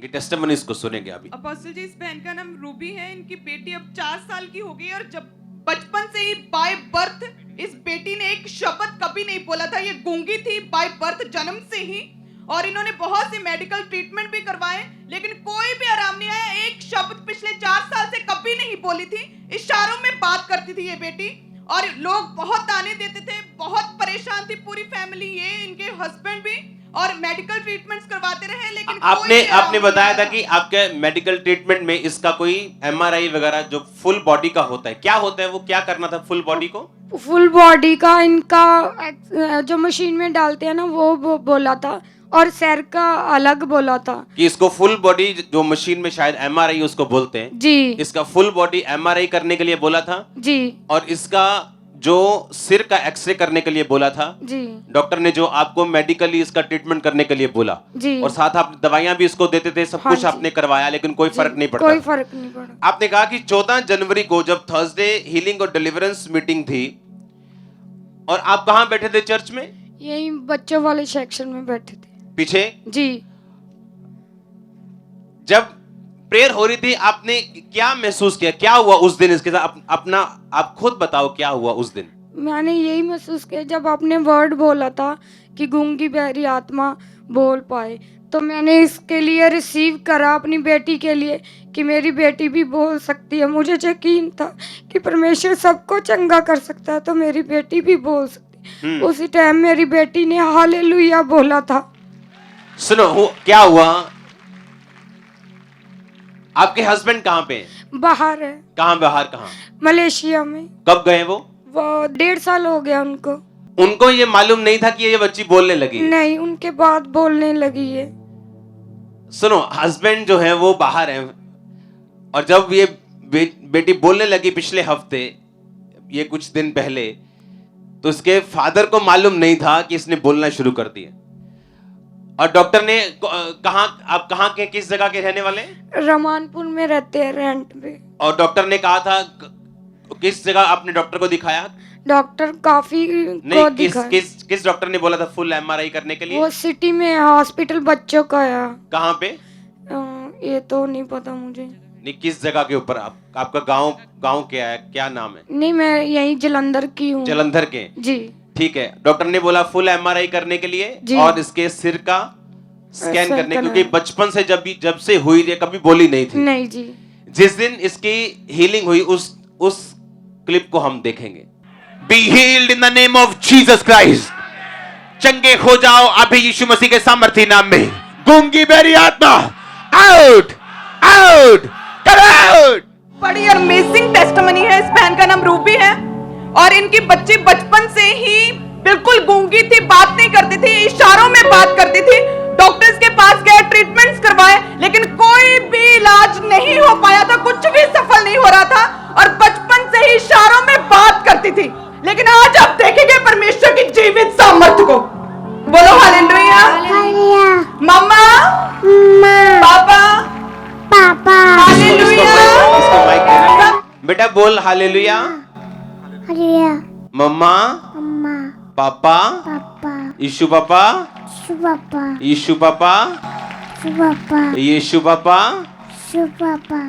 इनकी टेस्टिमनीज को सुनेंगे अभी। अपोस्टल जी, इस बहन का नाम रूबी है। इनकी बेटी अब 4 साल की हो गई और जब बचपन से ही बाय बर्थ इस बेटी ने एक शब्द कभी नहीं बोला था। ये गूंगी थी बाय बर्थ, जन्म से ही। और इन्होंने बहुत से मेडिकल ट्रीटमेंट भी करवाए, लेकिन कोई भी आराम नहीं आया। एक शब्द पिछले 4 साल से कभी नहीं बोली थी। इशारों में बात करती थी ये बेटी, और लोग बहुत ताने देते थे। बहुत परेशान थी पूरी फैमिली, ये इनके हस्बैंड भी, और मेडिकल ट्रीटमेंट्स करवाते रहे, लेकिन आपने बताया था कि आपके मेडिकल ट्रीटमेंट में इसका कोई एमआरआई वगैरह जो फुल बॉडी का होता है, क्या होता है वो, क्या करना था फुल बॉडी को? फुल बॉडी का इनका जो मशीन में डालते हैं ना वो बोला था, और सर का अलग बोला था कि इसको फुल बॉडी जो मशीन में शायद एमआरआई उसको बोलते हैं जी, इसका फुल बॉडी एमआरआई करने के लिए बोला था जी, और इसका जो सिर का एक्सरे करने के लिए बोला था जी, डॉक्टर ने, जो आपको मेडिकली इसका ट्रीटमेंट करने के लिए बोला जी, और साथ आप दवाइयां भी इसको देते थे, सब हाँ कुछ जी। आपने करवाया, लेकिन कोई फर्क नहीं पड़ता। कोई फर्क नहीं पड़ा। आपने कहा कि 14 जनवरी को जब थर्सडे हीलिंग और डिलीवरेंस मीटिंग थी, और आप कहां बैठे थे चर्च में? यही बच्चों वाले सेक्शन में बैठे थे पीछे। जी। जब प्रेयर हो रही थी आपने क्या महसूस किया, क्या हुआ उस दिन इसके साथ? अपना आप खुद बताओ क्या हुआ उस दिन। मैंने यही महसूस किया जब आपने वर्ड बोला था कि गूंगी बहरी आत्मा बोल पाए, तो मैंने इसके लिए रिसीव करा अपनी बेटी के लिए कि मेरी बेटी भी बोल सकती है। मुझे यकीन था कि परमेश्वर सबको चंगा कर सकता है, तो मेरी बेटी भी बोल सकती है। उसी टाइम मेरी बेटी ने हालेलुया बोला था। सुनो क्या हुआ, आपके हस्बैंड कहाँ पे हैं? बाहर है। कहाँ बाहर? कहाँ? मलेशिया में। कब गए वो? 1.5 साल हो गया उनको। उनको ये मालूम नहीं था कि ये बच्ची बोलने लगी? नहीं, उनके बाद बोलने लगी है। सुनो, हस्बैंड जो है वो बाहर है, और जब ये बेटी बोलने लगी पिछले हफ्ते, ये कुछ दिन पहले, तो उसके फादर को मालूम नहीं था कि इसने बोलना शुरू कर दिया। और डॉक्टर ने आप कहाँ के, किस जगह के रहने वाले? रमानपुर में रहते हैं, रेंट पे। और डॉक्टर ने कहा था, किस जगह आपने डॉक्टर को दिखाया? डॉक्टर काफी नहीं, किस डॉक्टर ने बोला था फुल एमआरआई करने के लिए? वो सिटी में हॉस्पिटल बच्चों का है। कहाँ पे? ये तो नहीं पता मुझे। नहीं, किस जगह के ऊपर? आपका गांव क्या है, क्या नाम है? नहीं, मैं यही जलंधर की हूँ। जलंधर के? जी। ठीक है, डॉक्टर ने बोला फुल एमआरआई करने के लिए और इसके सिर का स्कैन करने, क्योंकि बचपन से जब से हुई है कभी बोली नहीं थी। नहीं जी। जिस दिन इसकी हीलिंग हुई उस क्लिप को हम देखेंगे। Be healed in the name of Jesus Christ. चंगे हो जाओ अभी यीशु मसीह के सामर्थी नाम में। गूंगी बहरी आत्मा आउट, आउट, कम आउट। बड़ी अमेजिंग टेस्टिमनी है। इस बहन का नाम रूबी है और इनकी बच्ची बचपन से ही बिल्कुल गूंगी थी, बात नहीं करती थी, इशारों में बात करती थी। डॉक्टर्स के पास गए, ट्रीटमेंट्स करवाए, लेकिन कोई भी इलाज नहीं हो पाया था, कुछ भी सफल नहीं हो रहा था, और बचपन से ही इशारों में बात करती थी। लेकिन आज आप देखेंगे परमेश्वर की जीवित सामर्थ्य को। बोलो हालेलुया। मम्मा, पापा, पापा, हालेलुया। इसको माइक देना। बेटा बोल हालेलुया। हालेलुया। मम्मा, मम्मा, पापा, पापा, यीशु पापा, पापा, यीशु पापा, पापा, यीशु पापा। पापा।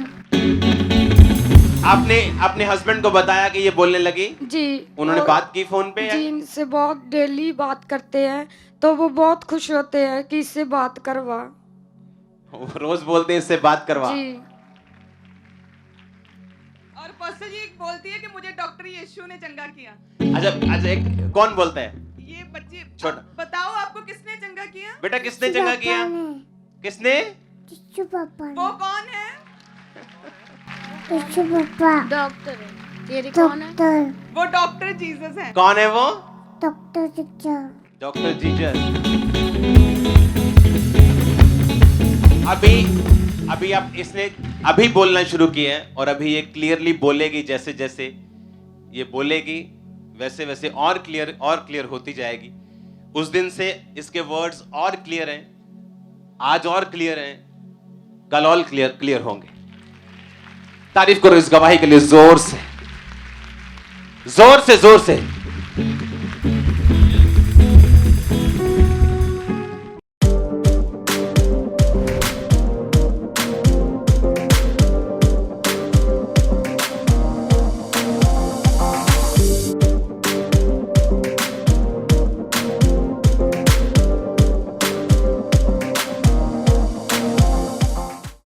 आपने अपने हस्बैंड को बताया कि ये बोलने लगी? जी। उन्होंने बात की फोन पे? जी, इनसे बहुत डेली बात करते हैं, तो वो बहुत खुश होते हैं कि इससे बात करवा। रोज बोलते हैं इससे बात करवा। जी। और पास्टर जी बोलती है कि मुझे डॉक्टर यीशु ने चंगा किया। अच्छा, एक कौन बोलता है? ये बच्ची। छोटा। बताओ आपको किसने चंगा किया? बेटा किसने चंगा किया? किसने? यीशु पापा। वो कौन है? यीशु पापा। डॉक्टर है। तेरी कौन है? डॉक्टर। वो डॉक्टर जीसस है। कौन है वो? Doctor teacher. Doctor Jesus. अभी आप इसने अभी बोलना शुरू किया है, और अभी ये क्लियरली बोलेगी। जैसे जैसे ये बोलेगी वैसे वैसे और क्लियर होती जाएगी। उस दिन से इसके वर्ड्स और क्लियर हैं, आज और क्लियर हैं, कल और क्लियर होंगे। तारीफ करो इस गवाही के लिए जोर से, जोर से, जोर से।